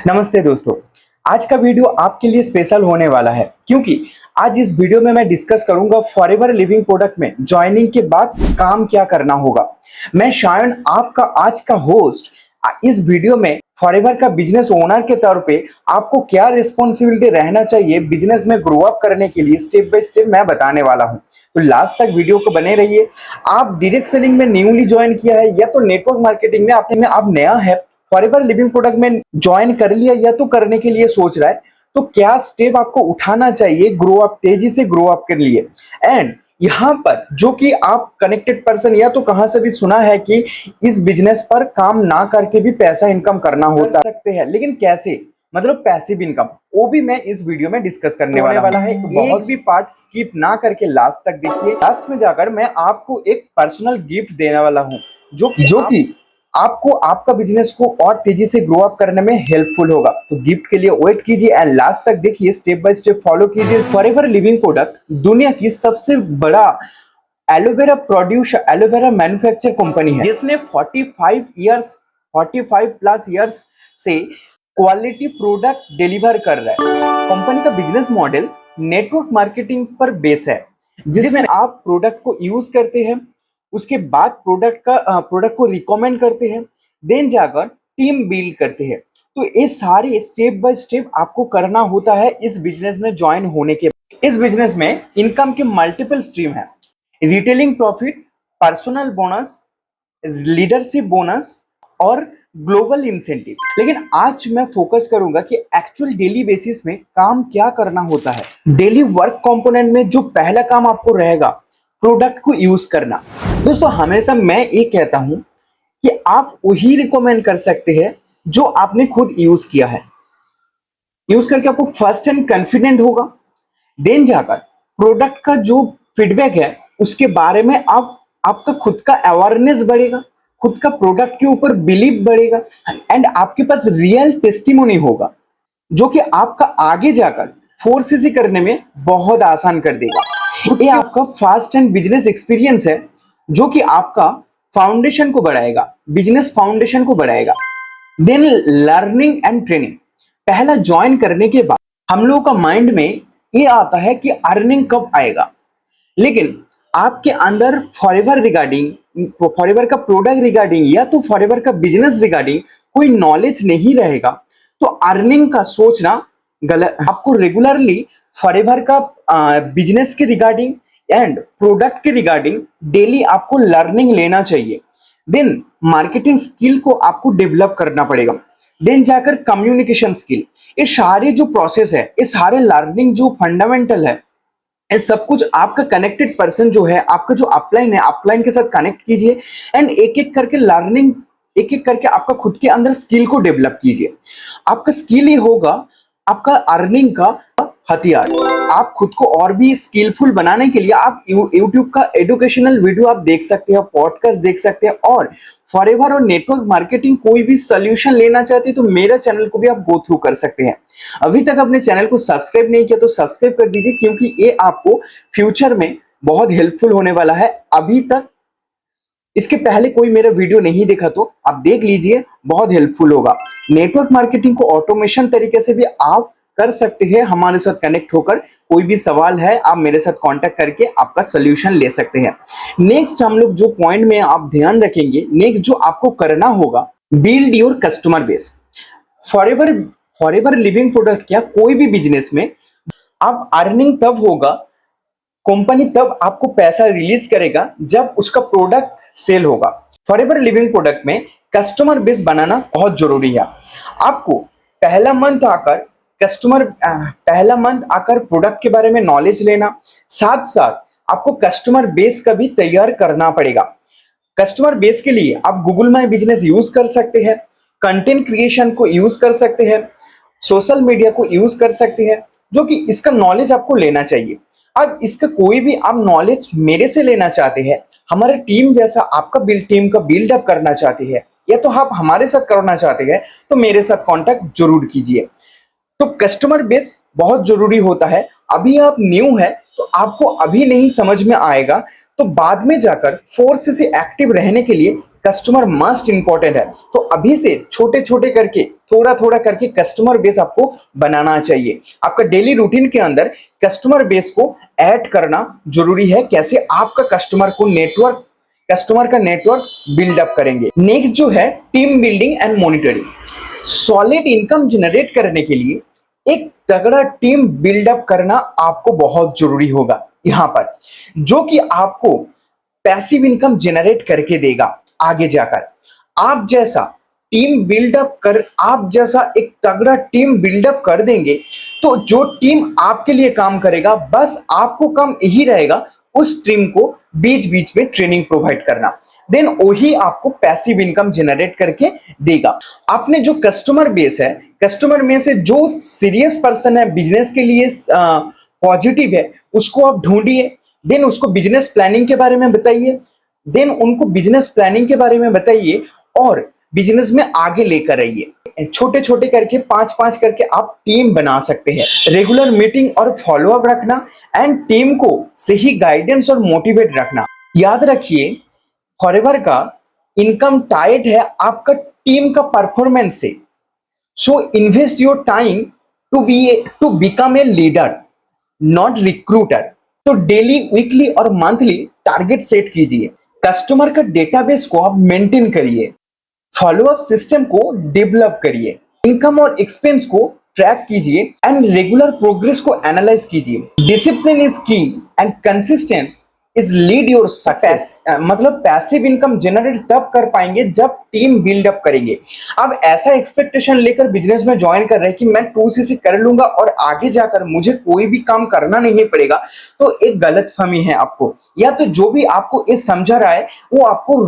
नमस्ते दोस्तों। आज का वीडियो आपके लिए स्पेशल होने वाला है क्योंकि आज इस वीडियो में मैं डिस्कस करूंगा फॉरएवर लिविंग प्रोडक्ट में ज्वाइनिंग के बाद काम क्या करना होगा। मैं शायन आपका आज का होस्ट। इस वीडियो में फॉरएवर का बिजनेस ओनर के तौर पे आपको क्या रिस्पॉन्सिबिलिटी रहना चाहिए बिजनेस में ग्रो अप करने के लिए स्टेप बाय स्टेप मैं बताने वाला हूं। तो लास्ट तक वीडियो को बने रहिए। आप डायरेक्ट सेलिंग में न्यूली ज्वाइन किया है या तो नेटवर्क मार्केटिंग में आप नया है, फॉरएवर लिविंग प्रोडक्ट में ज्वाइन कर लिया या तो करने के लिए सोच रहा है, तो क्या स्टेप आपको उठाना चाहिए ग्रो अप, तेजी से ग्रो अप के लिए। एंड यहाँ पर जो कि आप कनेक्टेड पर्सन या तो कहां से भी सुना है कि इस बिजनेस पर काम ना करके भी पैसा इनकम करना होता सकते हैं, लेकिन कैसे, मतलब पैसिव इनकम, वो भी मैं इस वीडियो में डिस्कस करने वाला है। एक भी पार्ट स्किप ना करके लास्ट तक देखिए। लास्ट में जाकर मैं आपको एक पर्सनल गिफ्ट देने वाला हूं जो कि आपको आपका बिजनेस को और तेजी से ग्रो अप करने में हेल्पफुल होगा। तो गिफ्ट के लिए वेट कीजिए एंड लास्ट तक देखिए, स्टेप बाय स्टेप फॉलो कीजिए। फॉरएवर लिविंग प्रोडक्ट दुनिया की सबसे बड़ा एलोवेरा मैन्युफैक्चर कंपनी है, जिसने 45 प्लस इयर्स से क्वालिटी प्रोडक्ट डिलीवर कर रहा है। कंपनी का बिजनेस मॉडल नेटवर्क मार्केटिंग पर बेस है, जिसमें आप प्रोडक्ट को यूज करते हैं, उसके बाद प्रोडक्ट को रिकमेंड करते हैं, देन जाकर टीम बिल्ड करते हैं। तो ये सारे स्टेप बाय स्टेप आपको करना होता है इस बिजनेस में ज्वाइन होने के बाद। इस बिजनेस में इनकम के मल्टीपल स्ट्रीम है, retailing profit, personal bonus, leadership bonus और ग्लोबल इंसेंटिव। लेकिन आज मैं फोकस करूंगा कि एक्चुअल डेली बेसिस में काम क्या करना होता है। डेली वर्क कंपोनेंट में जो पहला काम आपको रहेगा, प्रोडक्ट को यूज करना। दोस्तों, हमेशा मैं ये कहता हूं कि आप वही रिकमेंड कर सकते हैं जो आपने खुद यूज किया है। यूज करके आपको फर्स्ट एंड कॉन्फिडेंट होगा, देन जाकर प्रोडक्ट का जो फीडबैक है उसके बारे में आपका खुद का अवेयरनेस बढ़ेगा, खुद का प्रोडक्ट के ऊपर बिलीव बढ़ेगा एंड आपके पास रियल टेस्टिमोनी होगा, जो कि आपका आगे जाकर 4CC करने में बहुत आसान कर देगा। ये आपका फास्ट एंड बिजनेस एक्सपीरियंस है, जो कि आपका फाउंडेशन को बढ़ाएगा, बिजनेस फाउंडेशन को बढ़ाएगा। Then learning and training. पहला ज्वाइन करने के बाद हम लोगों का माइंड में ये आता है कि अर्निंग कब आएगा, लेकिन आपके अंदर फॉरएवर रिगार्डिंग, फॉरएवर का प्रोडक्ट रिगार्डिंग या तो फॉरएवर का बिजनेस रिगार्डिंग कोई नॉलेज नहीं रहेगा, तो अर्निंग का सोचना गलत। आपको रेगुलरली फॉरएवर का बिजनेस के रिगार्डिंग एंड प्रोडक्ट के रिगार्डिंग डेली आपको लर्निंग लेना चाहिए। देन मार्केटिंग स्किल को आपको डेवलप करना पड़ेगा, देन जाकर कम्युनिकेशन स्किल। ये सारे जो प्रोसेस है, ये सारे लर्निंग जो फंडामेंटल है, ये सब कुछ आपका कनेक्टेड पर्सन जो है, आपका जो अपलाइन है, अपलाइन के साथ कनेक्ट कीजिए एंड एक एक करके लर्निंग, एक एक करके आपका खुद के अंदर स्किल को डेवलप कीजिए। आपका स्किल ही होगा आपका अर्निंग का हथियार। आप खुद को और भी स्किलफुल बनाने के लिए आप YouTube का एजुकेशनल वीडियो आप देख सकते हैं, पॉडकास्ट देख सकते हैं, और फॉरएवर और नेटवर्क मार्केटिंग कोई भी सोल्यूशन लेना चाहते हैं तो मेरा चैनल को भी आप गो थ्रू कर सकते हैं। अभी तक अपने चैनल को सब्सक्राइब नहीं किया तो सब्सक्राइब कर दीजिए, क्योंकि ये आपको फ्यूचर में बहुत हेल्पफुल होने वाला है। अभी तक इसके पहले कोई मेरा वीडियो नहीं देखा तो आप देख लीजिए, बहुत हेल्पफुल होगा। नेटवर्क मार्केटिंग को ऑटोमेशन तरीके से भी आप कर सकते हैं हमारे साथ कनेक्ट होकर। कोई भी सवाल है आप मेरे साथ कांटेक्ट करके आपका सोल्यूशन ले सकते हैं। नेक्स्ट हम लोग जो पॉइंट में आप ध्यान रखेंगे, नेक्स्ट जो आपको करना होगा, build your customer base. Forever living product क्या कोई भी बिजनेस में आप अर्निंग तब होगा, कंपनी तब आपको पैसा रिलीज करेगा जब उसका प्रोडक्ट सेल होगा। फॉरएवर लिविंग प्रोडक्ट में कस्टमर बेस बनाना बहुत जरूरी है। आपको पहला मंथ आकर प्रोडक्ट के बारे में नॉलेज लेना, साथ साथ आपको कस्टमर बेस का भी तैयार करना पड़ेगा। कस्टमर बेस के लिए आप गूगल माई बिजनेस यूज कर सकते हैं, कंटेंट क्रिएशन को यूज कर सकते हैं, सोशल मीडिया को यूज कर सकते हैं, जो कि इसका नॉलेज आपको लेना चाहिए। अब इसका कोई भी आप नॉलेज मेरे से लेना चाहते हैं, हमारे टीम जैसा आपका टीम का बिल्डअप करना चाहते हैं, या तो आप हमारे साथ करना चाहते हैं, तो मेरे साथ कांटेक्ट जरूर कीजिए। तो कस्टमर बेस बहुत जरूरी होता है। अभी आप न्यू है तो आपको अभी नहीं समझ में आएगा, तो बाद में जाकर 4CC एक्टिव रहने के लिए कस्टमर मस्ट इंपॉर्टेंट है। तो अभी से छोटे छोटे करके, थोड़ा थोड़ा करके कस्टमर बेस आपको बनाना चाहिए। आपका डेली रूटीन के अंदर कस्टमर बेस को ऐड करना जरूरी है। कैसे आपका कस्टमर का नेटवर्क बिल्डअप करेंगे। नेक्स्ट जो है team building and monitoring. Solid income generate करने के लिए एक तगड़ा टीम बिल्डअप करना आपको बहुत जरूरी होगा यहां पर, जो कि आपको पैसिव इनकम जनरेट करके देगा आगे जाकर। आप जैसा एक तगड़ा टीम बिल्डअप कर देंगे तो जो टीम आपके लिए काम करेगा, बस आपको काम यही रहेगा उस टीम को बीच बीच में ट्रेनिंग प्रोवाइड करना। देन वही आपको पैसिव इनकम जनरेट करके देगा। आपने जो कस्टमर बेस है, कस्टमर में से जो सीरियस पर्सन है, बिजनेस के लिए पॉजिटिव है, उसको आप ढूंढिए। देन उसको बिजनेस प्लानिंग के बारे में बताइए। देन उनको बिजनेस प्लानिंग के बारे में बताइए और बिजनेस में आगे लेकर आइए। छोटे छोटे करके 5-5 करके आप टीम बना सकते हैं। रेगुलर मीटिंग और फॉलोअप रखना एंड टीम को सही गाइडेंस और मोटिवेट रखना। याद रखिए, फॉरएवर का इनकम टाइड है आपका टीम का परफॉर्मेंस से। So invest your time to become a leader, not recruiter. तो डेली, वीकली और मंथली टारगेट सेट कीजिए। कस्टमर का डेटाबेस को आप मेंटेन करिए। फॉलोअप सिस्टम को डेवलप करिए। इनकम और एक्सपेंस को ट्रैक कीजिए एंड रेगुलर प्रोग्रेस को एनालाइज कीजिए। Discipline is key and consistence is lead your success. मतलब पैसिव इनकम जनरेट तब कर पाएंगे जब टीम बिल्डअप करेंगे। अब ऐसा एक्सपेक्टेशन लेकर बिजनेस में ज्वाइन कर रहे हैं कि मैं 2cc कर लूंगा और आगे जाकर मुझे कोई भी काम करना नहीं पड़ेगा, तो एक गलतफहमी है आपको। या तो जो भी आपको ये समझा रहा है वो आपको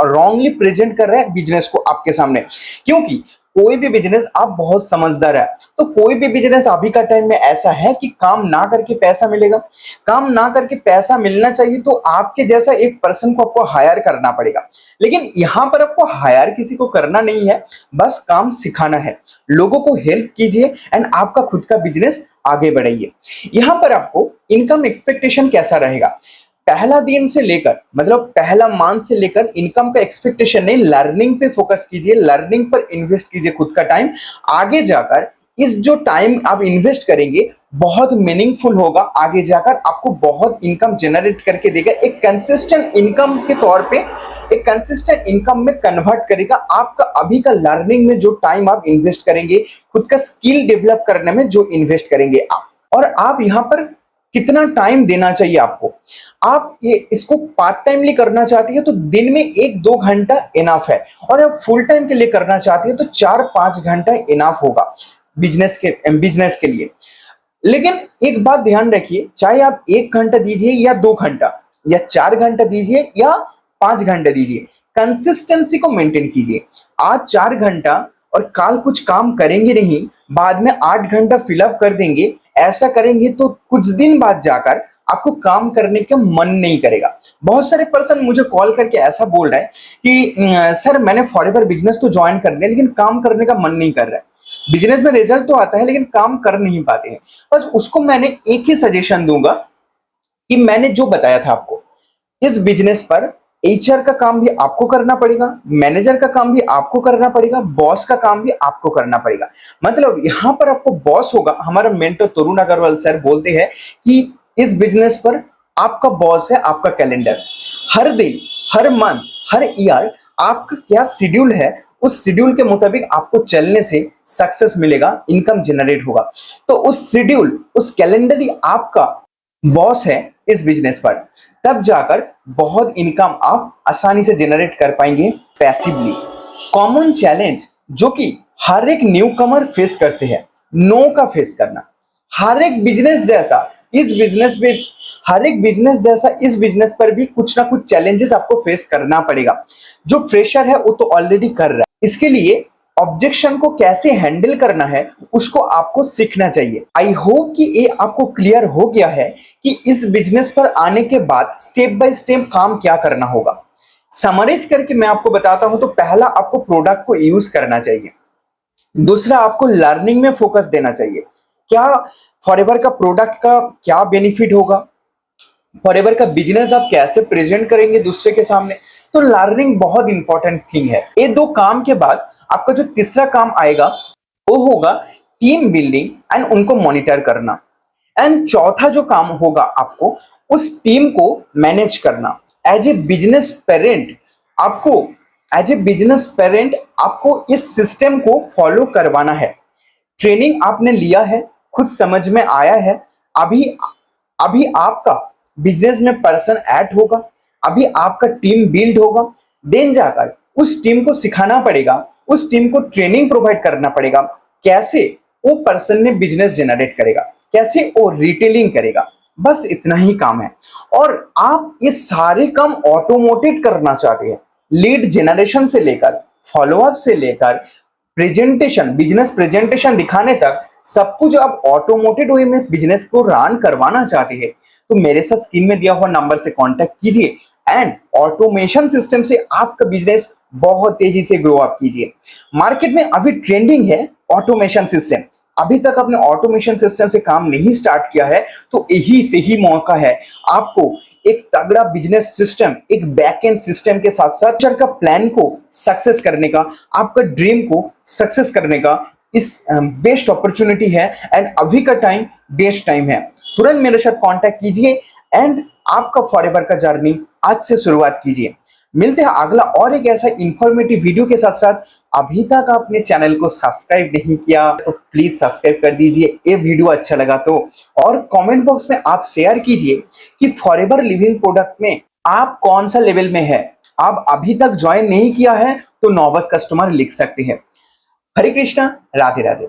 रॉन्गली प्रेजेंट कर रहा है बिजनेस को आपके सामने। क्योंकि कोई भी बिजनेस, आप बहुत समझदार है, तो कोई भी बिजनेस अभी का टाइम में ऐसा है कि काम ना करके पैसा मिलेगा। काम ना करके पैसा मिलना चाहिए तो आपके जैसा एक पर्सन को आपको हायर करना पड़ेगा। लेकिन यहां पर आपको हायर किसी को करना नहीं है, बस काम सिखाना है। लोगों को हेल्प कीजिए एंड आपका खुद का बिजनेस आगे बढ़ाइए। यहां पर आपको इनकम एक्सपेक्टेशन कैसा रहेगा, पहला दिन से लेकर, मतलब पहला मंथ से लेकर इनकम का एक्सपेक्टेशन नहीं, लर्निंग पे फोकस कीजिए। लर्निंग पर इन्वेस्ट कीजिए खुद का टाइम। आगे जाकर इस जो टाइम आप इन्वेस्ट करेंगे बहुत मीनिंगफुल होगा। आगे जाकर आपको बहुत इनकम जनरेट करके देगा। एक कंसिस्टेंट इनकम के तौर पे, एक कंसिस्टेंट इनकम में कन्वर्ट करेगा। आपका अभी का लर्निंग में जो टाइम आप इन्वेस्ट करेंगे, खुद का स्किल डेवलप करने में जो इन्वेस्ट करेंगे आप, और आप यहाँ पर कितना टाइम देना चाहिए आपको। आप ये इसको पार्ट टाइमली करना चाहती है तो दिन में 1-2 घंटा इनफ है, और आप फुल टाइम के लिए करना चाहती है तो 4-5 घंटा इनफ होगा बिजनेस के लिए। लेकिन एक बात ध्यान रखिए, चाहे आप 1 घंटा दीजिए या 2 घंटा या 4 घंटा दीजिए या 5 घंटा दीजिए, कंसिस्टेंसी को मेंटेन कीजिए। आज 4 घंटा और कल कुछ काम करेंगे नहीं, बाद में 8 घंटा फिलअप कर देंगे, ऐसा करेंगे तो कुछ दिन बाद जाकर आपको काम करने का मन नहीं करेगा। बहुत सारे पर्सन मुझे कॉल करके ऐसा बोल रहे हैं कि सर मैंने फॉरएवर बिजनेस तो ज्वाइन कर लिया लेकिन काम करने का मन नहीं कर रहा है। बिजनेस में रिजल्ट तो आता है लेकिन काम कर नहीं पाते हैं। बस उसको मैंने एक ही सजेशन दूंगा कि मैंने जो बताया था आपको, इस बिजनेस पर एचआर का काम भी आपको करना पड़ेगा, मैनेजर का काम भी आपको करना पड़ेगा, बॉस का काम भी आपको करना पड़ेगा। मतलब यहां पर आपको बॉस होगा। हमारा मेंटर तरुण अग्रवाल सर बोलते हैं कि इस बिजनेस पर आपका बॉस है आपका कैलेंडर। हर दिन, हर मंथ, हर ईयर आपका क्या शेड्यूल है, उस शेड्यूल के मुताबिक आपको चलने से सक्सेस मिलेगा, इनकम जनरेट होगा। तो उस शेड्यूल, उस कैलेंडर ही आपका बॉस है इस बिजनेस पर। तब जाकर बहुत इनकम आप आसानी से जनरेट कर पाएंगे पैसिवली। कॉमन चैलेंज जो कि हर एक न्यू कमर फेस करते हैं, नो का फेस करना। हर एक बिजनेस जैसा इस बिजनेस पर भी कुछ ना कुछ चैलेंजेस आपको फेस करना पड़ेगा। जो फ्रेशर है वो तो ऑलरेडी कर रहा है, इसके लिए ऑब्जेक्शन को कैसे हैंडल करना है उसको आपको सीखना चाहिए। आई होप कि ये आपको क्लियर हो गया है कि इस बिजनेस पर आने के बाद स्टेप बाय स्टेप काम क्या करना होगा। समराइज करके मैं आपको बताता हूं तो पहला, आपको प्रोडक्ट को यूज करना चाहिए। दूसरा, आपको लर्निंग में फोकस देना चाहिए। क्या फॉरएवर का प्रोडक्ट का क्या बेनिफिट होगा, फॉरएवर का बिजनेस आप कैसे प्रेजेंट करेंगे दूसरे के सामने, तो लर्निंग बहुत इंपॉर्टेंट थिंग है। ये दो काम के बाद आपका जो तीसरा काम आएगा वो होगा टीम बिल्डिंग एंड उनको मॉनिटर करना। एंड चौथा जो काम होगा आपको उस टीम को मैनेज करना। एज ए बिजनेस पेरेंट आपको एज ए बिजनेस पेरेंट आपको इस सिस्टम को फॉलो करवाना है। ट्रेनिंग आपने लिया है, खुद समझ में आया है। अभी अभी आपका बिजनेस में पर्सन ऐड होगा, अभी आपका टीम बिल्ड होगा, देन जाकर उस टीम को सिखाना पड़ेगा, उस टीम को ट्रेनिंग प्रोवाइड करना पड़ेगा, कैसे वो पर्सन ने बिजनेस जनरेट करेगा, कैसे वो रिटेलिंग करेगा। बस इतना ही काम है। और आप ये सारे काम ऑटोमेटेड करना चाहते हैं, लीड जनरेशन से लेकर फॉलोअप से लेकर प्रेजेंटेशन, बिजनेस प्रेजेंटेशन दिखाने तक सब कुछ आप ऑटोमेटेड वे में बिजनेस को रन करवाना चाहते हैं, तो मेरे साथ स्क्रीन में दिया हुआ नंबर से कांटेक्ट कीजिए एंड ऑटोमेशन सिस्टम से आपका बिजनेस बहुत तेजी से ग्रो अप कीजिए। मार्केट में अभी ट्रेंडिंग है ऑटोमेशन सिस्टम। अभी तक आपने ऑटोमेशन सिस्टम से काम नहीं स्टार्ट किया है तो यही सही मौका है आपको एक तगड़ा बिजनेस सिस्टम, एक बैक एंड सिस्टम के साथ साथ फ्यूचर का प्लान को सक्सेस करने का, आपका ड्रीम को सक्सेस करने का इस बेस्ट अपॉर्चुनिटी है। एंड अभी का टाइम बेस्ट टाइम है, तुरंत मेरे साथ कांटेक्ट कीजिए एंड आपका फॉरएवर का जर्नी आज से शुरुआत कीजिए। मिलते हैं अगला और एक ऐसा इंफॉर्मेटिव वीडियो के साथ साथ। अभी तक आपने चैनल को सब्सक्राइब नहीं किया तो प्लीज सब्सक्राइब कर दीजिए, ये वीडियो अच्छा लगा तो। और कमेंट बॉक्स में आप शेयर कीजिए कि फॉरएवर लिविंग प्रोडक्ट में आप कौन सा लेवल में है। आप अभी तक ज्वाइन नहीं किया है तो नॉविस कस्टमर लिख सकते हैं। हरे कृष्णा, राधे राधे।